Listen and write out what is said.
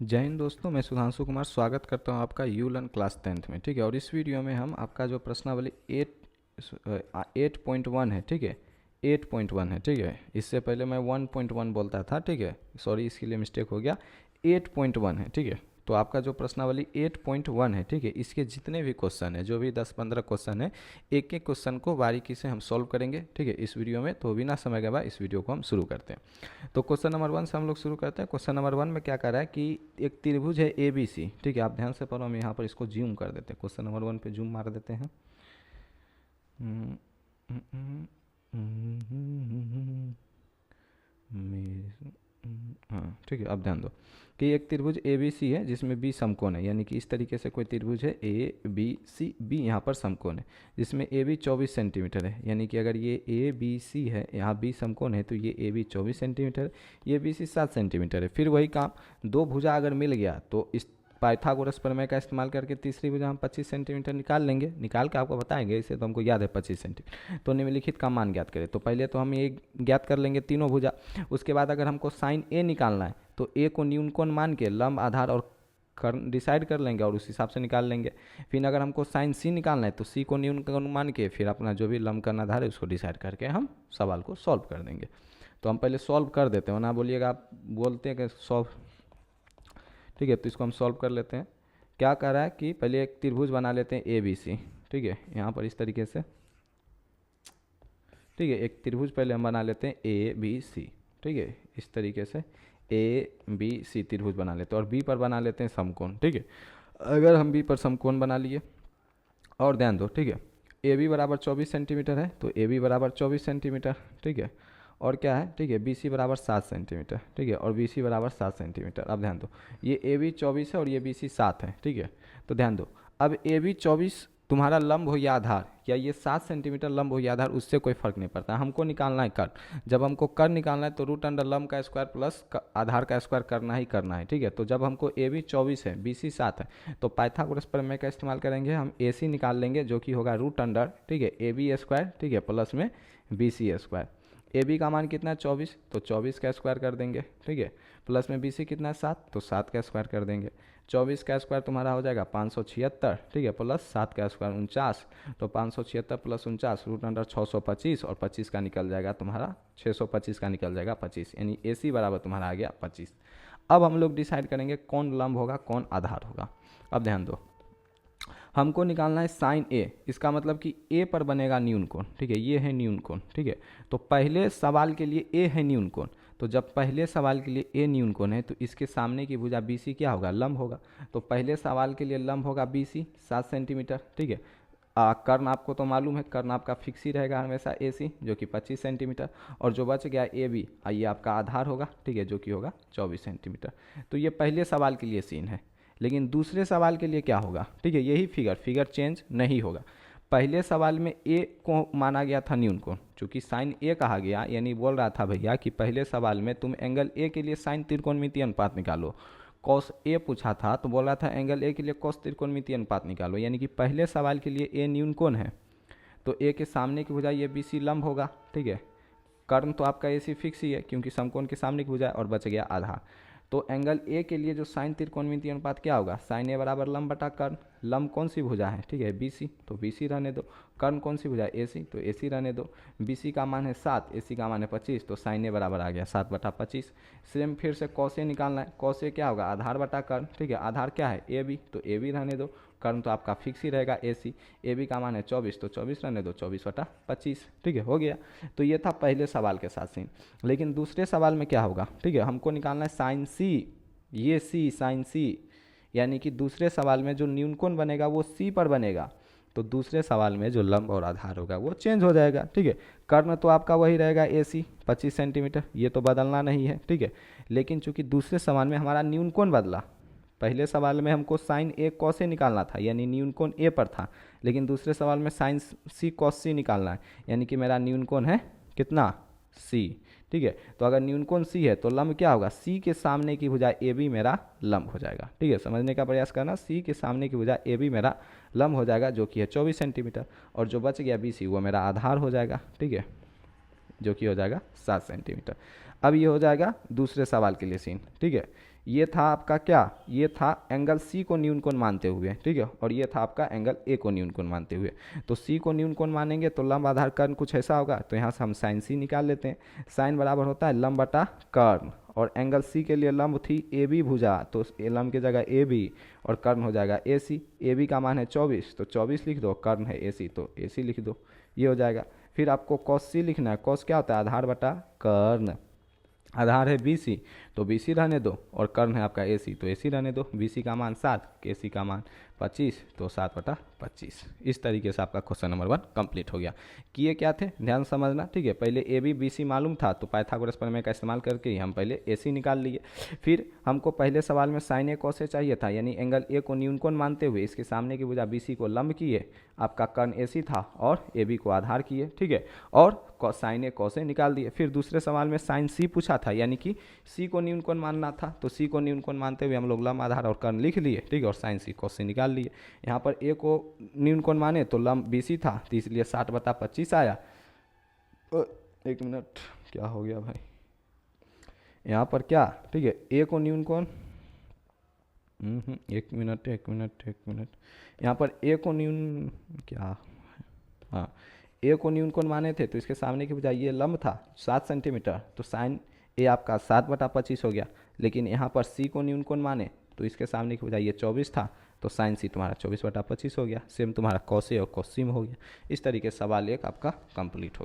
जय हिंद दोस्तों, मैं सुधांशु कुमार स्वागत करता हूं आपका यू लर्न क्लास 10th में। ठीक है, और इस वीडियो में हम आपका जो प्रश्नावली 8.1 है, ठीक है, 8.1 है, ठीक है। इससे पहले मैं 1.1 बोलता था, ठीक है, सॉरी इसके लिए मिस्टेक हो गया। 8.1 है, ठीक है। तो आपका जो प्रश्नावली 8.1 है, ठीक है, इसके जितने भी क्वेश्चन है, जो भी 10-15 क्वेश्चन है, एक एक क्वेश्चन को बारीकी से हम सॉल्व करेंगे, ठीक है, इस वीडियो में। तो बिना समय गवाए इस वीडियो को हम शुरू करते हैं। तो क्वेश्चन नंबर 1 से हम लोग शुरू करते हैं। क्वेश्चन नंबर 1 में क्या कर रहा है कि एक त्रिभुज है ए बी सी, ठीक है। आप ध्यान से पढ़ो, हम यहाँ पर इसको जूम कर देते हैं। क्वेश्चन नंबर 1 पे जूम मार देते हैं। हाँ, ठीक है। अब ध्यान दो कि एक त्रिभुज ए बी सी है जिसमें बी समकोण है, यानी कि इस तरीके से कोई त्रिभुज है ए बी सी, बी यहाँ पर समकोण है, जिसमें ए बी 24 सेंटीमीटर है। यानी कि अगर ये ए बी सी है, यहाँ बी समकोण है, तो ये ए बी 24 सेंटीमीटर, ये बी सी 7 सेंटीमीटर है। फिर वही काम, दो भुजा अगर मिल गया तो इस पाइथागोरस प्रमेय का इस्तेमाल करके तीसरी भुजा हम 25 सेंटीमीटर निकाल लेंगे। निकाल के आपको बताएंगे, इसे तो हमको याद है 25 सेंटीमीटर। तो निम्नलिखित का मान ज्ञात करें। तो पहले तो हम ये ज्ञात कर लेंगे तीनों भुजा। उसके बाद अगर हमको साइन ए निकालना है तो ए को न्यून कोण मान के लंब, आधार और कर्ण डिसाइड कर लेंगे और उस हिसाब से निकाल लेंगे। फिर अगर हमको साइन सी निकालना है तो सी को न्यून कोण मान के फिर अपना जो भी लंब, कर्ण, आधार है उसको डिसाइड करके हम सवाल को सॉल्व कर देंगे। तो हम पहले सॉल्व कर देते हैं, ना बोलिएगा आप बोलते हैं कि सॉल्व, ठीक है। तो इसको हम सॉल्व कर लेते हैं। क्या कह रहा है कि पहले एक त्रिभुज बना लेते हैं ए बी सी, ठीक है, यहाँ पर इस तरीके से, ठीक है। एक त्रिभुज पहले हम बना लेते हैं ए बी सी, ठीक है, इस तरीके से ए बी सी त्रिभुज बना लेते हैं। और बी पर बना लेते हैं समकोण, ठीक है। अगर हम बी पर समकोण बना लिए, और ध्यान दो, ठीक है, ए बी बराबर 24 सेंटीमीटर है तो ए बी बराबर 24 सेंटीमीटर, ठीक है। और क्या है, ठीक है, बी सी बराबर 7 सेंटीमीटर, ठीक है, और बी सी बराबर 7 सेंटीमीटर। अब ध्यान दो, ये ए बी 24 है और ये बी सी 7 है, ठीक है। तो ध्यान दो, अब ए बी 24 तुम्हारा लंब हो या आधार, या ये 7 सेंटीमीटर लंब हो या आधार, उससे कोई फर्क नहीं पड़ता। हमको निकालना है कर्ण। जब हमको कर्ण निकालना है तो रूट अंडर लंब का स्क्वायर प्लस आधार का स्क्वायर करना ही करना है, ठीक है। तो जब हमको ए बी 24 है, बी सी 7 है, तो पाइथागोरस प्रमेय का इस्तेमाल करेंगे। हम ए सी निकाल लेंगे जो कि होगा रूट अंडर, ठीक है, ए बी स्क्वायर, ठीक है, प्लस में B C square. A B का मान कितना है 24, तो 24 का स्क्वायर कर देंगे, ठीक है, प्लस में बी सी कितना है 7, तो 7 का स्क्वायर कर देंगे। 24 का स्क्वायर तुम्हारा हो जाएगा 576, ठीक है, प्लस 7 का स्क्वायर 49, तो 576 प्लस 49 रूट अंडर 625, और 25 का निकल जाएगा तुम्हारा 625 का निकल जाएगा 25, यानी ए सी बराबर तुम्हारा आ गया 25। अब हम लोग डिसाइड करेंगे कौन लंब होगा कौन आधार होगा। अब ध्यान दो, हमको निकालना है साइन ए, इसका मतलब कि ए पर बनेगा न्यून कोण, ठीक है, ये है न्यून कोण, ठीक है। तो पहले सवाल के लिए ए है न्यून कोण, तो जब पहले सवाल के लिए ए न्यून कोण है तो इसके सामने की भुजा बी सी क्या होगा, लंब होगा। तो पहले सवाल के लिए लंब होगा बी सी 7 सेंटीमीटर, ठीक है। कर्ण आपको तो मालूम है, कर्ण आपका फिक्स ही रहेगा हमेशा ए सी, जो कि 25 सेंटीमीटर, और जो बच गया ए बी, ये आपका आधार होगा, ठीक है, जो कि होगा 24 सेंटीमीटर। तो ये पहले सवाल के लिए सीन है। लेकिन दूसरे सवाल के लिए क्या होगा, ठीक है, यही फिगर चेंज नहीं होगा। पहले सवाल में ए को माना गया था न्यून कोण, चूंकि साइन ए कहा गया, यानी बोल रहा था भैया कि पहले सवाल में तुम एंगल ए के लिए साइन त्रिकोणमितीय अनुपात निकालो। कॉस ए पूछा था तो बोल रहा था एंगल ए के लिए कॉस त्रिकोणमितीय अनुपात निकालो, यानी कि पहले सवाल के लिए ए न्यून कोण है तो ए के सामने की भुजा ये बी सी लंब होगा, ठीक है। कर्ण तो आपका ए सी फिक्स ही है क्योंकि समकोण के सामने की भुजा है, और बच गया आधार। तो एंगल ए के लिए जो साइन त्रिकोणमितीय अनुपात क्या होगा, साइन ए बराबर लंब बटा कर्ण। लंब कौन सी भुजा है, ठीक है, बी सी, तो बी सी रहने दो। कर्ण कौन सी भुजा है, ए सी, तो ए सी रहने दो। बी सी का मान है 7, ए सी का मान है 25, तो साइन ए बराबर आ गया 7 बटा 25। सेम फिर से कॉस ए निकालना है, कॉस ए क्या होगा, आधार बटा कर्ण, ठीक है। आधार क्या है, ए बी, तो ए बी रहने दो। कर्ण तो आपका फिक्स ही रहेगा ए सी, ए बी का मान है 24, तो 24 रहने दो, 24 बटा 25, ठीक है, हो गया। तो ये था पहले सवाल के साथ सीन। लेकिन दूसरे सवाल में क्या होगा, ठीक है, हमको निकालना है साइन सी, ये सी साइन सी, यानी कि दूसरे सवाल में जो न्यून कोण बनेगा वो सी पर बनेगा, तो दूसरे सवाल में जो लंब और आधार होगा वो चेंज हो जाएगा, ठीक है। कर्ण तो आपका वही रहेगा ए सी 25 सेंटीमीटर, ये तो बदलना नहीं है, ठीक है। लेकिन चूंकि दूसरे सवाल में हमारा न्यून कोण बदला, पहले सवाल में हमको साइन ए कॉस ए निकालना था, यानी न्यून कोण ए पर था, लेकिन दूसरे सवाल में साइन सी कॉस सी निकालना है, यानी कि मेरा न्यून कोण है कितना, सी, ठीक है। तो अगर न्यून कोण सी है तो लंब क्या होगा, सी के सामने की भुजा ए बी मेरा लंब हो जाएगा, ठीक है। समझने का प्रयास करना, सी के सामने की भुजा ए बी मेरा लंब हो जाएगा, जो कि है 24 सेंटीमीटर, और जो बच गया बी सी वो मेरा आधार हो जाएगा, ठीक है, जो कि हो जाएगा 7 सेंटीमीटर। अब ये हो जाएगा दूसरे सवाल के लिए सीन, ठीक है। ये था आपका क्या, ये था एंगल सी को न्यून कोण मानते हुए, ठीक है, और ये था आपका एंगल ए को न्यून कोण मानते हुए। तो सी को न्यून कोण मानेंगे तो लंब आधार कर्ण कुछ ऐसा होगा, तो यहाँ से हम साइन सी निकाल लेते हैं। साइन बराबर होता है लंब बटा कर्ण, और एंगल सी के लिए लंब थी ए बी भुजा, तो लंब की जगह ए बी और कर्ण हो जाएगा ए सी। ए बी का मान है 24, तो 24 लिख दो, कर्ण है ए सी तो ए सी लिख दो, ये हो जाएगा। फिर आपको कॉस सी लिखना है। कॉस क्या होता है, आधार बटा कर्ण। आधार है बी सी, तो बी सी रहने दो, और कर्ण है आपका ए सी, तो ए सी रहने दो। बी सी का मान 7, ए सी का मान 25, तो 7/25। इस तरीके से आपका क्वेश्चन नंबर 1 कंप्लीट हो गया। किए क्या थे, ध्यान समझना, ठीक है। पहले ए बी बी सी मालूम था, तो पाइथागोरस प्रमेय का इस्तेमाल करके ही हम पहले ए सी निकाल लिए। फिर हमको पहले सवाल में साइन ए कॉस ए चाहिए था, यानी एंगल ए को न्यून कोण मानते हुए इसके सामने की भुजा बी सी को लंब किए, आपका कर्ण ए सी था, और ए बी को आधार किए, ठीक है, और साइन ए कॉस ए निकाल दिए। फिर दूसरे सवाल में साइन सी पूछा था, यानी कि सी को न्यून कोण मानना था, तो सी को न्यून कोण मानते हुए हम लोग लंब आधार और कर्ण लिख लिए, ठीक है, और साइन सी कॉस सी निकाल लिए। यहाँ पर ए को न्यून कोण माने तो लंब बी सी था, तो इसलिए 7/25 आया। एक मिनट, क्या हो गया भाई, यहाँ पर क्या, ठीक है, ए को न्यून कोण, एक मिनट, यहाँ पर ए को न्यून क्या, हाँ, ए को न्यून कोण माने थे, तो इसके सामने की बजाय ये लंब था 7 सेंटीमीटर, तो साइन ए आपका 7/25 हो गया। लेकिन यहाँ पर सी को न्यून कोण माने, तो इसके सामने की बजाय ये 24 था, तो साइन सी तुम्हारा 24/25 हो गया। सेम तुम्हारा कॉस ए और कॉस सी में हो गया। इस तरीके से सवाल एक आपका कंप्लीट हो गया।